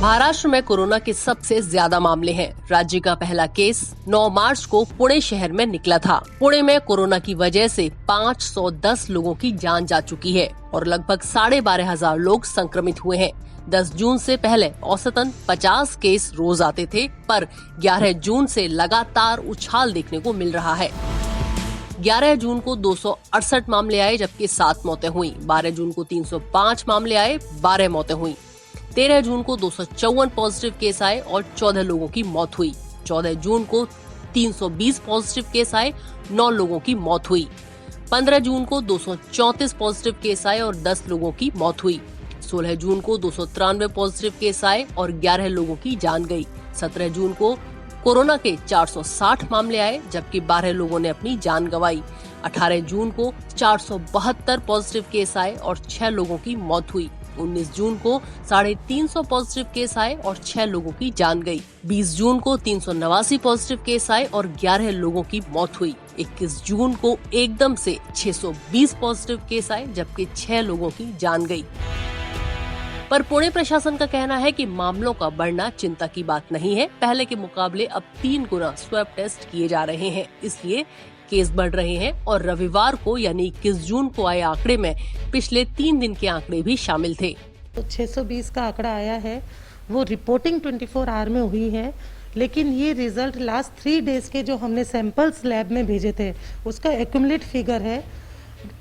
महाराष्ट्र में कोरोना के सबसे ज्यादा मामले हैं। राज्य का पहला केस 9 मार्च को पुणे शहर में निकला था। पुणे में कोरोना की वजह से 510 लोगों की जान जा चुकी है और लगभग 12,500 लोग संक्रमित हुए हैं। 10 जून से पहले औसतन 50 केस रोज आते थे, पर 11 जून से लगातार उछाल देखने को मिल रहा है। 11 जून को 268 मामले आए, जबकि 7 मौतें हुई। 12 जून को 305 मामले आए, 12 मौतें हुई। 13 जून को 254 पॉजिटिव केस आए और 14 लोगों की मौत हुई। 14 जून को 320 पॉजिटिव केस आए, 9 लोगों की मौत हुई। 15 जून को 234 पॉजिटिव केस आए और 10 लोगों की मौत हुई। 16 जून को 293 पॉजिटिव केस आए और 11 लोगों की जान गई। 17 जून को कोरोना के 460 मामले आए, जबकि 12 लोगों ने अपनी जान गंवाई। 18 जून को 472 पॉजिटिव केस आए और 6 लोगों की मौत हुई। 19 जून को 350 पॉजिटिव केस आए और 6 लोगों की जान गई। 20 जून को 389 पॉजिटिव केस आए और 11 लोगों की मौत हुई। 21 जून को एकदम से 620 पॉजिटिव केस आए, जबकि 6 लोगों की जान गई। पर पुणे प्रशासन का कहना है कि मामलों का बढ़ना चिंता की बात नहीं है। पहले के मुकाबले अब 3 गुना स्वैब टेस्ट किए जा रहे हैं, इसलिए केस बढ़ रहे हैं। और रविवार को यानी 21 जून को आए आंकड़े में पिछले 3 दिन के आंकड़े भी शामिल थे। तो 620 का आंकड़ा आया है, वो रिपोर्टिंग 24 आवर में हुई है, लेकिन ये रिजल्ट लास्ट 3 डेज के जो हमने सैंपल्स लैब में भेजे थे उसका एक्यूमुलेट फिगर है।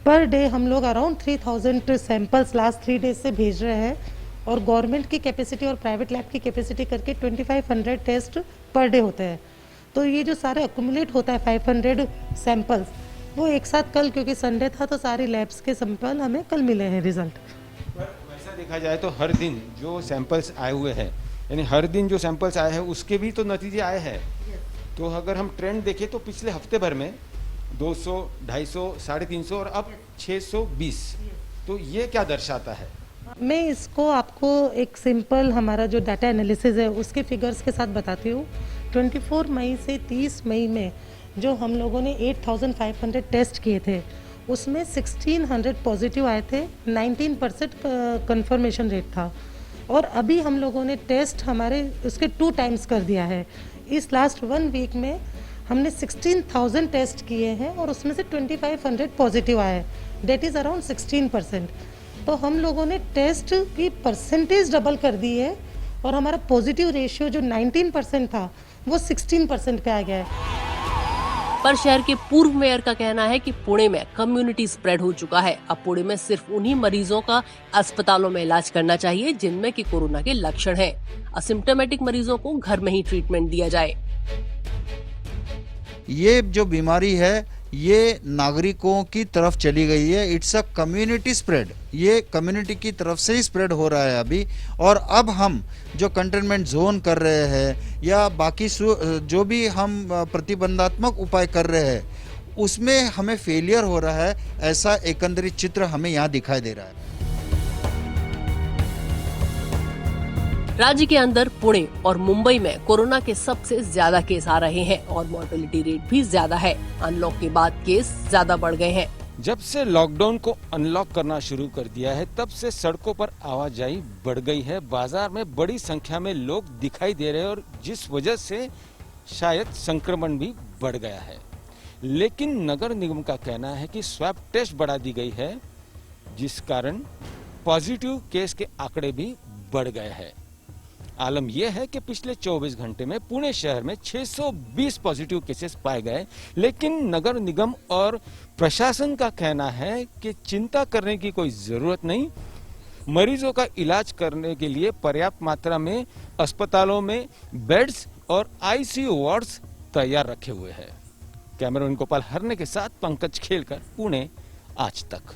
पर डे हम लोग अराउंड 3000 सैंपल्स लास्ट 3 डेज से भेज रहे हैं और गवर्नमेंट की कैपेसिटी और प्राइवेट लैब की कैपेसिटी करके 2500 टेस्ट पर डे होते हैं। तो ये जो सारे अक्यूमुलेट होता है 500 सैंपल्स, वो एक साथ कल, क्योंकि संडे था तो सारी लैब्स के सैंपल हमें कल मिले हैं रिजल्ट। वैसा देखा जाए तो हर दिन जो सैंपल्स आए हुए हैं, यानी हर दिन जो सैंपल्स आए हैं उसके भी तो नतीजे आए हैं। तो अगर हम ट्रेंड देखें तो पिछले हफ्ते भर में 200, 250, 350 और अब 620, तो ये क्या दर्शाता है? मैं इसको आपको एक सिंपल हमारा जो डाटा एनालिसिस है उसके फिगर्स के साथ बताती हूँ। 24 मई से 30 मई में जो हम लोगों ने 8500 टेस्ट किए थे उसमें 1600 पॉजिटिव आए थे, 19% कंफर्मेशन रेट था। और अभी हम लोगों ने टेस्ट हमारे उसके 2 टाइम्स कर दिया है। इस लास्ट 1 वीक में हमने 16,000 टेस्ट किए हैं और उसमें से 2500 पॉजिटिव आए, डेट इज़ अराउंड 16%। तो हम लोगों ने टेस्ट की परसेंटेज डबल कर दी है और हमारा पॉजिटिव रेशियो जो 19% था वो 16% पे आ गया है। पर शहर के पूर्व मेयर का कहना है कि पुणे में कम्युनिटी स्प्रेड हो चुका है। अब पुणे में सिर्फ उन्हीं मरीजों का अस्पतालों में इलाज करना चाहिए जिनमें कि कोरोना के लक्षण हैं। असिम्प्टोमेटिक मरीजों को घर में ही ट्रीटमेंट दिया जाए। ये जो बीमारी है ये नागरिकों की तरफ चली गई है। इट्स अ कम्युनिटी स्प्रेड, ये कम्युनिटी की तरफ से ही स्प्रेड हो रहा है अभी। और अब हम जो कंटेनमेंट जोन कर रहे हैं या बाकी जो भी हम प्रतिबंधात्मक उपाय कर रहे हैं उसमें हमें फेलियर हो रहा है, ऐसा एकंदरित चित्र हमें यहाँ दिखाई दे रहा है। राज्य के अंदर पुणे और मुंबई में कोरोना के सबसे ज्यादा केस आ रहे हैं और मॉर्टेलिटी रेट भी ज्यादा है। अनलॉक के बाद केस ज्यादा बढ़ गए हैं। जब से लॉकडाउन को अनलॉक करना शुरू कर दिया है तब से सड़कों पर आवाजाही बढ़ गई है। बाजार में बड़ी संख्या में लोग दिखाई दे रहे हैं और जिस वजह से शायद संक्रमण भी बढ़ गया है। लेकिन नगर निगम का कहना है कि स्वैब टेस्ट बढ़ा दी गई है, जिस कारण पॉजिटिव केस के आंकड़े भी बढ़ गए हैं। आलम यह है कि पिछले 24 घंटे में पुणे शहर में 620 पॉजिटिव केसेस पाए गए, लेकिन नगर निगम और प्रशासन का कहना है कि चिंता करने की कोई जरूरत नहीं। मरीजों का इलाज करने के लिए पर्याप्त मात्रा में अस्पतालों में बेड्स और आईसीयू वार्ड्स तैयार रखे हुए हैं। कैमरामैन गोपाल हरने के साथ पंकज खेलकर, पुणे आज तक।